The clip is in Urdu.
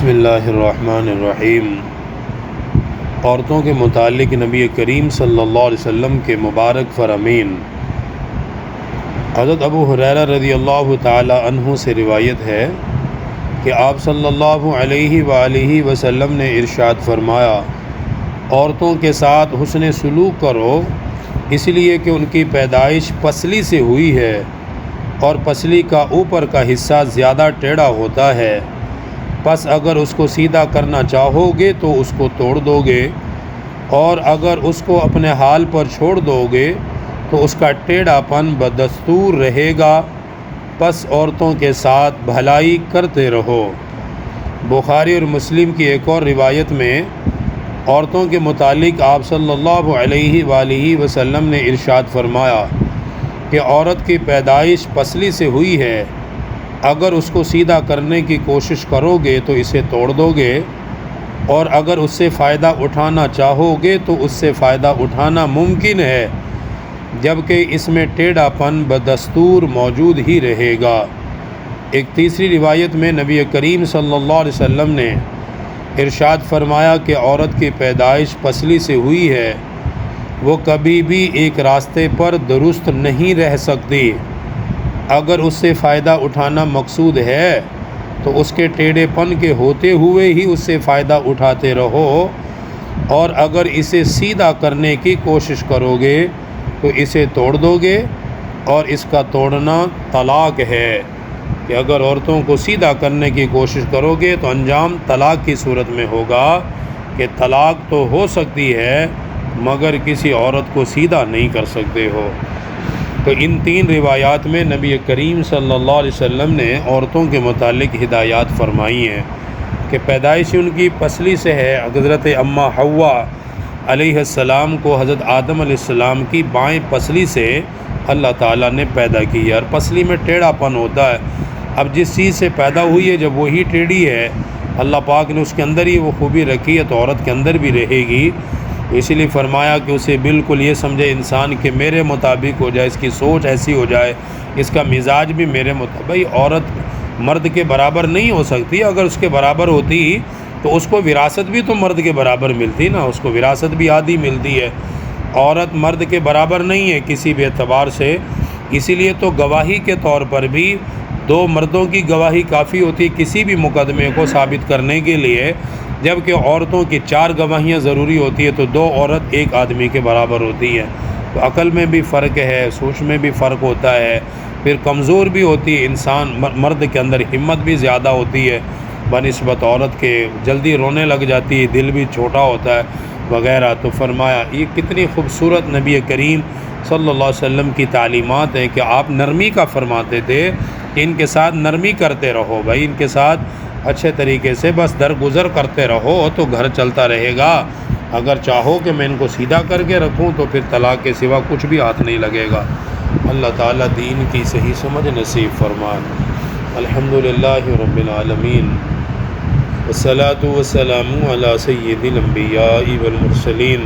اللہ الرحمن الرحیم۔ عورتوں کے متعلق نبی کریم صلی اللہ علیہ وسلم کے مبارک فرامین۔ حضرت ابو ہریرہ رضی اللہ تعالی عنہ سے روایت ہے کہ آپ صلی اللہ علیہ وآلہ وسلم نے ارشاد فرمایا، عورتوں کے ساتھ حسن سلوک کرو، اس لیے کہ ان کی پیدائش پسلی سے ہوئی ہے اور پسلی کا اوپر کا حصہ زیادہ ٹیڑھا ہوتا ہے، پس اگر اس کو سیدھا کرنا چاہو گے تو اس کو توڑ دو گے، اور اگر اس کو اپنے حال پر چھوڑ دو گے تو اس کا ٹیڑھا پن بدستور رہے گا، پس عورتوں کے ساتھ بھلائی کرتے رہو۔ بخاری اور مسلم کی ایک اور روایت میں عورتوں کے متعلق آپ صلی اللہ علیہ وآلہ وسلم نے ارشاد فرمایا کہ عورت کی پیدائش پسلی سے ہوئی ہے، اگر اس کو سیدھا کرنے کی کوشش کرو گے تو اسے توڑ دو گے، اور اگر اس سے فائدہ اٹھانا چاہو گے تو اس سے فائدہ اٹھانا ممکن ہے، جبکہ اس میں ٹیڑھا پن بدستور موجود ہی رہے گا۔ ایک تیسری روایت میں نبی کریم صلی اللہ علیہ وسلم نے ارشاد فرمایا کہ عورت کی پیدائش پسلی سے ہوئی ہے، وہ کبھی بھی ایک راستے پر درست نہیں رہ سکتی، اگر اس سے فائدہ اٹھانا مقصود ہے تو اس کے ٹیڑھے پن کے ہوتے ہوئے ہی اس سے فائدہ اٹھاتے رہو، اور اگر اسے سیدھا کرنے کی کوشش کرو گے تو اسے توڑ دو گے، اور اس کا توڑنا طلاق ہے کہ اگر عورتوں کو سیدھا کرنے کی کوشش کرو گے تو انجام طلاق کی صورت میں ہوگا کہ طلاق تو ہو سکتی ہے مگر کسی عورت کو سیدھا نہیں کر سکتے ہو۔ تو ان تین روایات میں نبی کریم صلی اللہ علیہ وسلم نے عورتوں کے متعلق ہدایات فرمائی ہیں کہ پیدائش ان کی پسلی سے ہے۔ حضرت اماں حوا علیہ السلام کو حضرت آدم علیہ السلام کی بائیں پسلی سے اللہ تعالیٰ نے پیدا کی ہے، اور پسلی میں ٹیڑھا پن ہوتا ہے۔ اب جس چیز سے پیدا ہوئی ہے جب وہی ٹیڑھی ہے، اللہ پاک نے اس کے اندر ہی وہ خوبی رکھی ہے تو عورت کے اندر بھی رہے گی، اسی لیے فرمایا کہ اسے بالکل یہ سمجھے انسان کہ میرے مطابق ہو جائے، اس کی سوچ ایسی ہو جائے، اس کا مزاج بھی میرے مطابق۔ بھائی عورت مرد کے برابر نہیں ہو سکتی، اگر اس کے برابر ہوتی تو اس کو وراثت بھی تو مرد کے برابر ملتی نا، اس کو وراثت بھی آدھی ملتی ہے۔ عورت مرد کے برابر نہیں ہے کسی بھی اعتبار سے، اسی لیے تو گواہی کے طور پر بھی دو مردوں کی گواہی کافی ہوتی ہے کسی بھی مقدمے کو ثابت کرنے کے لیے، جبکہ عورتوں کی 4 گواہیاں ضروری ہوتی ہے تو 2 عورت 1 آدمی کے برابر ہوتی ہے۔ تو عقل میں بھی فرق ہے، سوچ میں بھی فرق ہوتا ہے، پھر کمزور بھی ہوتی ہے انسان، مرد کے اندر ہمت بھی زیادہ ہوتی ہے بنسبت عورت کے، جلدی رونے لگ جاتی ہے، دل بھی چھوٹا ہوتا ہے وغیرہ۔ تو فرمایا یہ کتنی خوبصورت نبی کریم صلی اللہ علیہ وسلم کی تعلیمات ہیں کہ آپ نرمی کا فرماتے تھے کہ ان کے ساتھ نرمی کرتے رہو، بھائی ان کے ساتھ اچھے طریقے سے بس درگزر کرتے رہو تو گھر چلتا رہے گا، اگر چاہو کہ میں ان کو سیدھا کر کے رکھوں تو پھر طلاق کے سوا کچھ بھی ہاتھ نہیں لگے گا۔ اللہ تعالیٰ دین کی صحیح سمجھ نصیب فرمائے۔ الحمدللہ رب العالمین، والصلاة والسلام علی سید الانبیاء والمرسلین۔